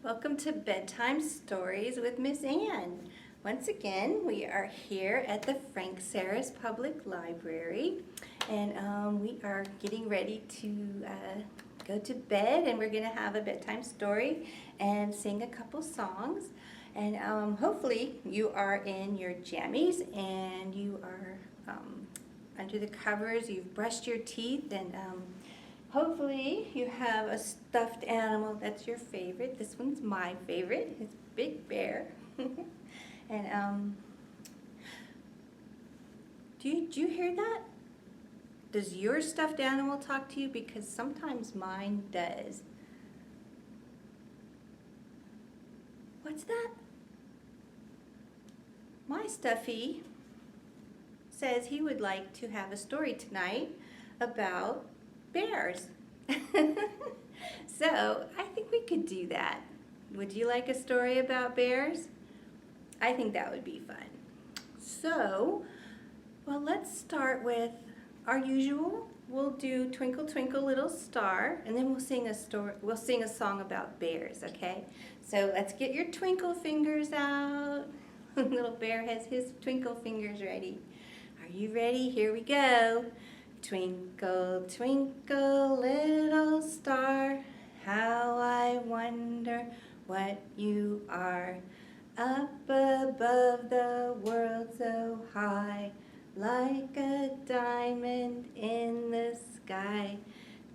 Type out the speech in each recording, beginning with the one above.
Welcome to Bedtime Stories with Miss Ann. Once again, we are here at the Frank Sarris Public Library, and we are getting ready to go to bed, and we're going to have a bedtime story and sing a couple songs. And hopefully you are in your jammies and you are under the covers, you've brushed your teeth, and hopefully you have a stuffed animal that's your favorite. This one's my favorite. It's Big Bear. And do you hear that? Does your stuffed animal talk to you? Because sometimes mine does. What's that? My stuffy says he would like to have a story tonight about bears. So I think we could do that. Would you like a story about bears? I think that would be fun. So, well, let's start with our usual. We'll do Twinkle Twinkle Little Star, and then we'll sing a story. We'll sing a song about bears, okay? So let's get your twinkle fingers out. Little bear has his twinkle fingers ready. Are you ready? Here we go. Twinkle, twinkle, little star, how I wonder what you are. Up above the world so high, like a diamond in the sky.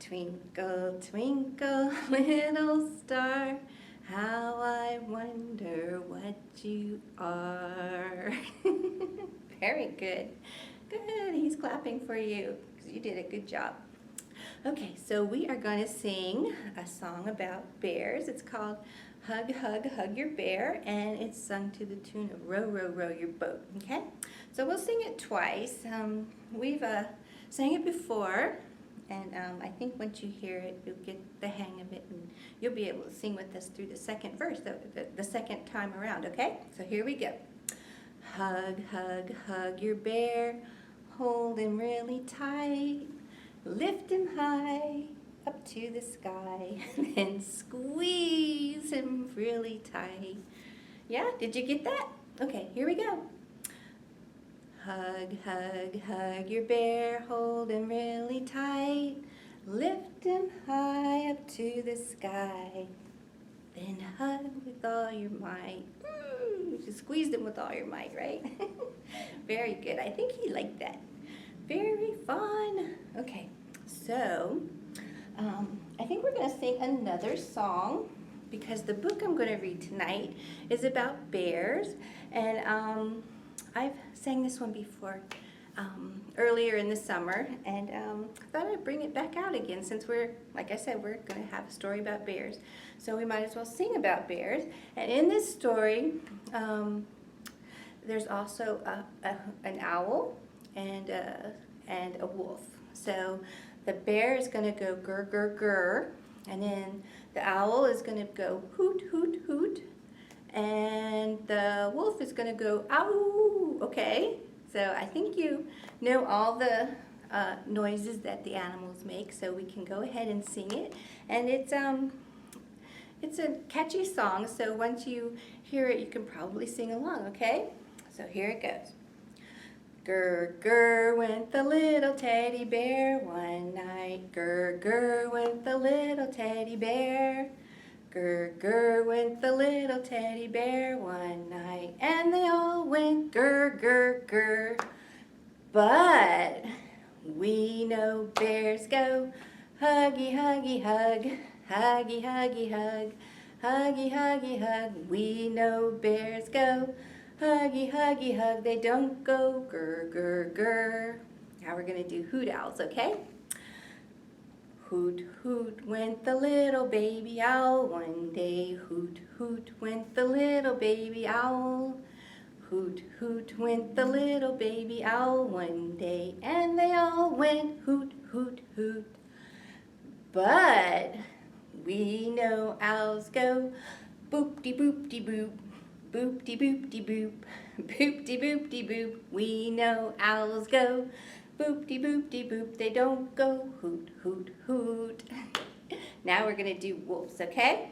Twinkle, twinkle, little star, how I wonder what you are. Very good. Good, he's clapping for you because you did a good job. Okay, so we are going to sing a song about bears. It's called Hug, Hug, Hug Your Bear, and it's sung to the tune of Row, Row, Row Your Boat, okay? So we'll sing it twice. We've sang it before, and I think once you hear it, you'll get the hang of it, and you'll be able to sing with us through the second verse, the second time around, okay? So here we go. Hug, hug, hug your bear, hold him really tight, lift him high up to the sky, then squeeze him really tight. Yeah, did you get that? Okay, here we go. Hug, hug, hug your bear, hold him really tight, lift him high up to the sky, then hug with all your might. You squeezed him with all your might, right? Very good. I think he liked that. Very fun. Okay, so I think we're going to sing another song because the book I'm going to read tonight is about bears, and I've sang this one before earlier in the summer, and I thought I'd bring it back out again since like I said, we're going to have a story about bears. So we might as well sing about bears. And in this story, there's also an owl and a wolf. So the bear is going to go grr, grr, grr, and then the owl is going to go hoot, hoot, hoot, and the wolf is going to go ow. Okay, so I think you know all the noises that the animals make, so we can go ahead and sing it. And it's a catchy song, so once you hear it, you can probably sing along, okay? So here it goes. Grr, grr went the little teddy bear one night. Grr, grr went the little teddy bear. Grr, grr went the little teddy bear one night. And they all went grr, grr, grr. But we know bears go huggy, huggy, hug. Huggy, huggy, hug, huggy, huggy, hug. We know bears go huggy, huggy, hug. They don't go grr, grr, grr. Now we're going to do hoot owls, okay? Hoot, hoot went the little baby owl one day. Hoot, hoot went the little baby owl. Hoot, hoot went the little baby owl one day. And they all went hoot, hoot, hoot. But we know owls go boop-de-boop-de-boop, boop-de-boop-de-boop, boop-de-boop-de-boop. We know owls go boop-de-boop-de-boop. They don't go hoot, hoot, hoot. Now we're going to do wolves, okay?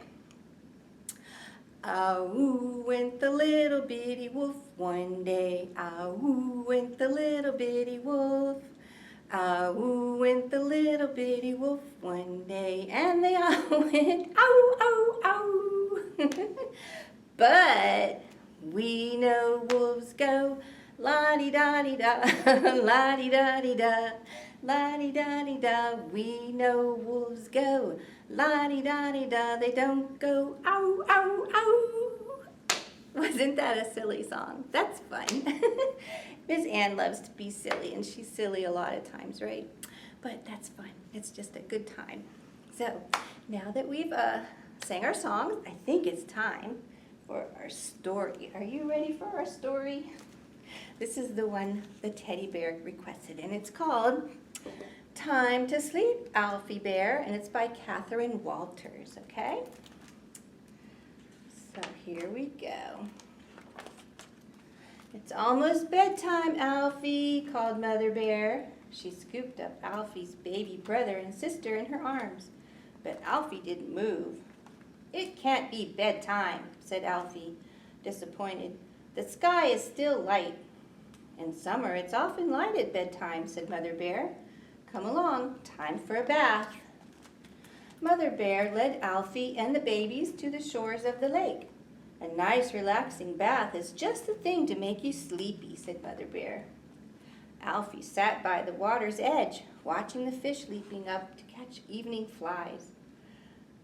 Ah-woo went the little bitty wolf one day. Ah-woo went the little bitty wolf. Ah-woo went the little bitty wolf one day. And they all went, ow, ow, ow. But we know wolves go la-di-da-di-da, la-di-da-di-da, la-di-da-di-da. We know wolves go la-di-da-di-da. They don't go ow, ow, ow. Wasn't that a silly song? That's fun. Miss Ann loves to be silly, and she's silly a lot of times, right? But that's fun. It's just a good time. So now that we've sang our songs, I think it's time for our story. Are you ready for our story? This is the one the teddy bear requested, and it's called Time to Sleep, Alfie Bear, and it's by Catherine Walters, okay? So here we go. It's almost bedtime, Alfie, called Mother Bear. She scooped up Alfie's baby brother and sister in her arms, but Alfie didn't move. It can't be bedtime, said Alfie, disappointed. The sky is still light. In summer, it's often light at bedtime, said Mother Bear. Come along, time for a bath. Mother Bear led Alfie and the babies to the shores of the lake. A nice, relaxing bath is just the thing to make you sleepy, said Mother Bear. Alfie sat by the water's edge, watching the fish leaping up to catch evening flies.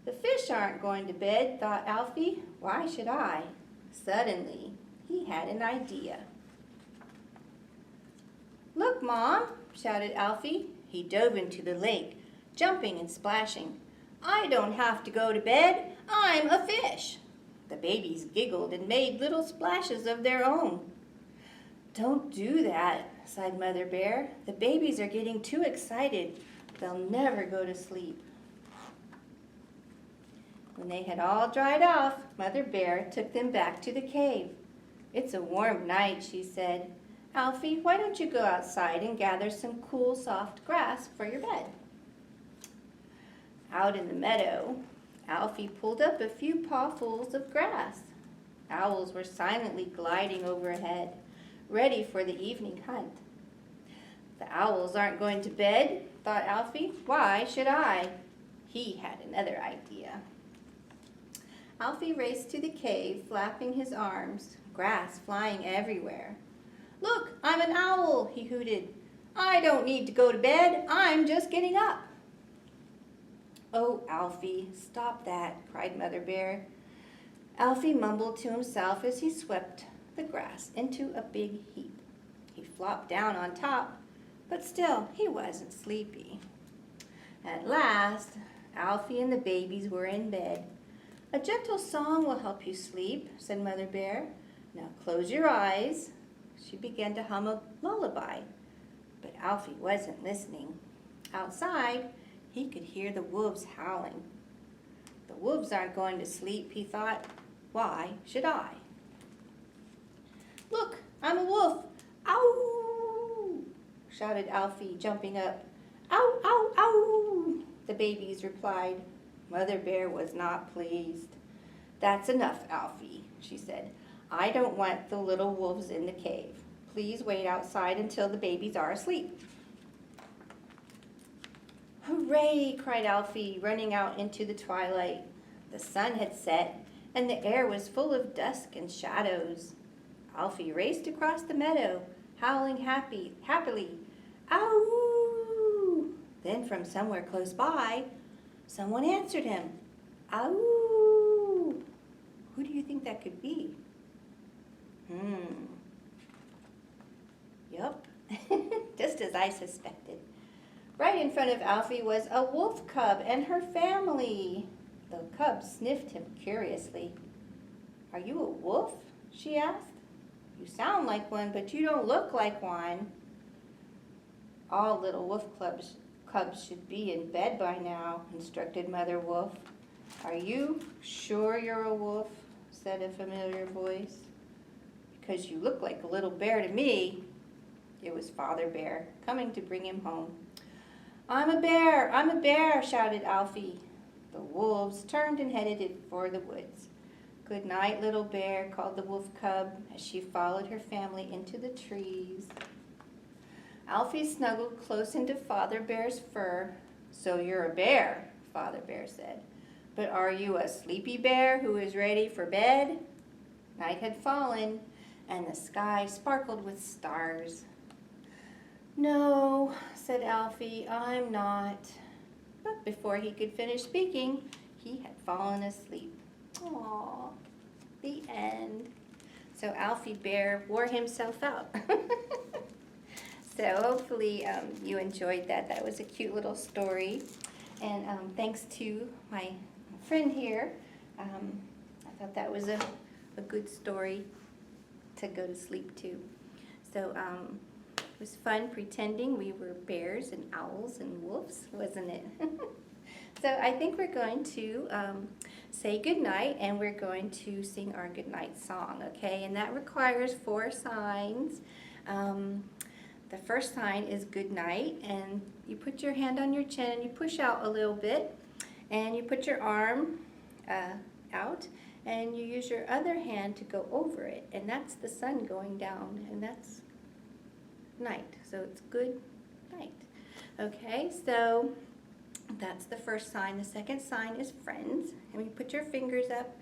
The fish aren't going to bed, thought Alfie. Why should I? Suddenly, he had an idea. Look, Mom, shouted Alfie. He dove into the lake, jumping and splashing. I don't have to go to bed. I'm a fish. The babies giggled and made little splashes of their own. Don't do that, sighed Mother Bear. The babies are getting too excited. They'll never go to sleep. When they had all dried off, Mother Bear took them back to the cave. It's a warm night, she said. Alfie, why don't you go outside and gather some cool, soft grass for your bed? Out in the meadow, Alfie pulled up a few pawfuls of grass. Owls were silently gliding overhead, ready for the evening hunt. The owls aren't going to bed, thought Alfie. Why should I? He had another idea. Alfie raced to the cave, flapping his arms, grass flying everywhere. Look, I'm an owl, he hooted. I don't need to go to bed. I'm just getting up. Oh, Alfie, stop that, cried Mother Bear. Alfie mumbled to himself as he swept the grass into a big heap. He flopped down on top, but still he wasn't sleepy. At last, Alfie and the babies were in bed. A gentle song will help you sleep, said Mother Bear. Now close your eyes. She began to hum a lullaby, but Alfie wasn't listening. Outside, he could hear the wolves howling. The wolves aren't going to sleep, he thought. Why should I? Look, I'm a wolf. Ow! Shouted Alfie, jumping up. Ow, ow, ow! The babies replied. Mother Bear was not pleased. That's enough, Alfie, she said. I don't want the little wolves in the cave. Please wait outside until the babies are asleep. Hooray, cried Alfie, running out into the twilight. The sun had set, and the air was full of dusk and shadows. Alfie raced across the meadow, howling happily. Ow! Then from somewhere close by, someone answered him. Ow! Who do you think that could be? Yup, just as I suspected. Right in front of Alfie was a wolf cub and her family. The cub sniffed him curiously. Are you a wolf? She asked. You sound like one, but you don't look like one. All little wolf cubs should be in bed by now, instructed Mother Wolf. Are you sure you're a wolf? Said a familiar voice. Because you look like a little bear to me. It was Father Bear, coming to bring him home. I'm a bear, shouted Alfie. The wolves turned and headed for the woods. Good night, little bear, called the wolf cub as she followed her family into the trees. Alfie snuggled close into Father Bear's fur. So you're a bear, Father Bear said. But are you a sleepy bear who is ready for bed? Night had fallen, and the sky sparkled with stars. No, said Alfie, I'm not. But before he could finish speaking, he had fallen asleep. Aww, the end. So Alfie Bear wore himself out. So hopefully you enjoyed that. That was a cute little story. And thanks to my friend here. I thought that was a good story to go to sleep to. So it was fun pretending we were bears and owls and wolves, wasn't it? So I think we're going to say goodnight, and we're going to sing our goodnight song, okay? And that requires 4 signs. The first sign is good night, and you put your hand on your chin and you push out a little bit, and you put your arm out, and you use your other hand to go over it, and that's the sun going down, and that's night. So it's good night. Okay, so that's the first sign. The second sign is friends, and you put your fingers up,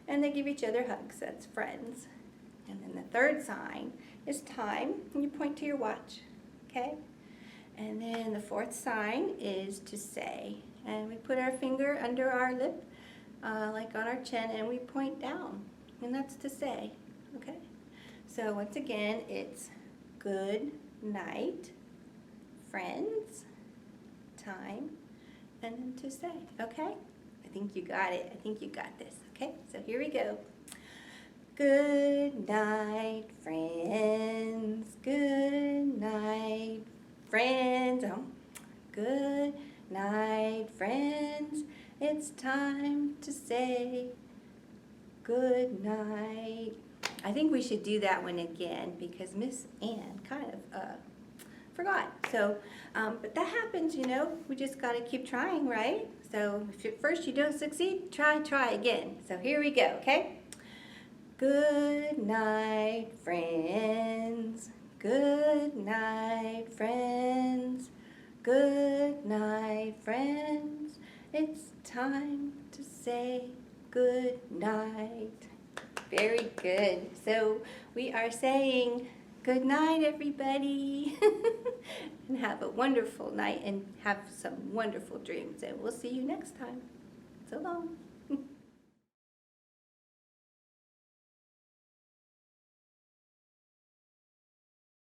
and they give each other hugs. That's friends. And then the third sign is time, and you point to your watch, okay? And then the fourth sign is to say, and we put our finger under our lip, like on our chin, and we point down, and that's to say, okay? So once again, it's good night, friends, time, and then to say, okay? I think you got it. I think you got this, okay? So here we go. Good night, friends. Good night, friends. Good night, friends. It's time to say good night. I think we should do that one again because Miss Ann kind of forgot. So, but that happens, you know. We just got to keep trying, right? So if at first you don't succeed, try again. So here we go, okay? Good night, friends. Good night, friends. Good night, friends. It's time to say good night. Very good. So we are saying good night, everybody. And have a wonderful night and have some wonderful dreams. And we'll see you next time. So long.